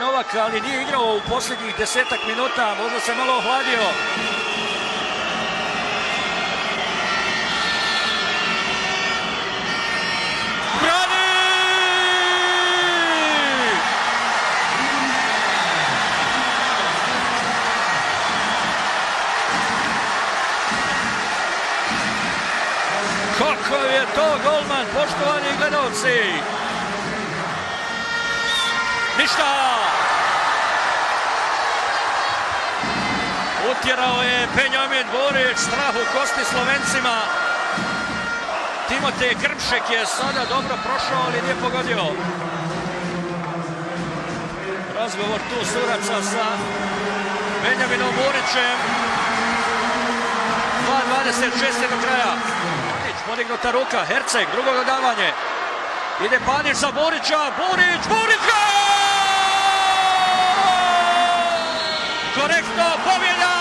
Novak, ali nije igrao u posljednjih 10-ak minuta, možda se malo ohladio. Brani! Kakav je to golman, poštovani gledalci! Ništa! Utjerao je Benjamin Borić strah u kosti Slovencima. Timotej Grmšek je sada dobro prošao, ali nije pogodio. Razgovor tu suraca sa Benjaminom Borićem. 2:26 do kraja. Podignuta ruka, Herceg, drugo dodavanje. Ide Panić za Borića, Borić! Korektno, pobjeda!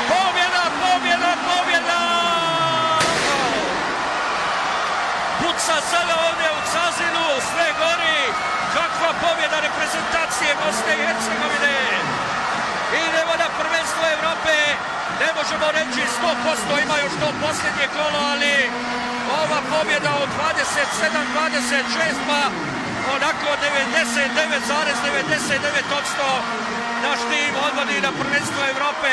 Pobjeda! Puca sada ovdje u Cazinu, sve gori. Kakva pobjeda reprezentacije Bosne i Hercegovine. Idemo na prvenstvo Evrope. Ne možemo reći 100%, ima još to posljednje kolo, ali ova pobjeda od 27-26, pa onako 99,99% naš tim odvodi na prvenstvo Evrope.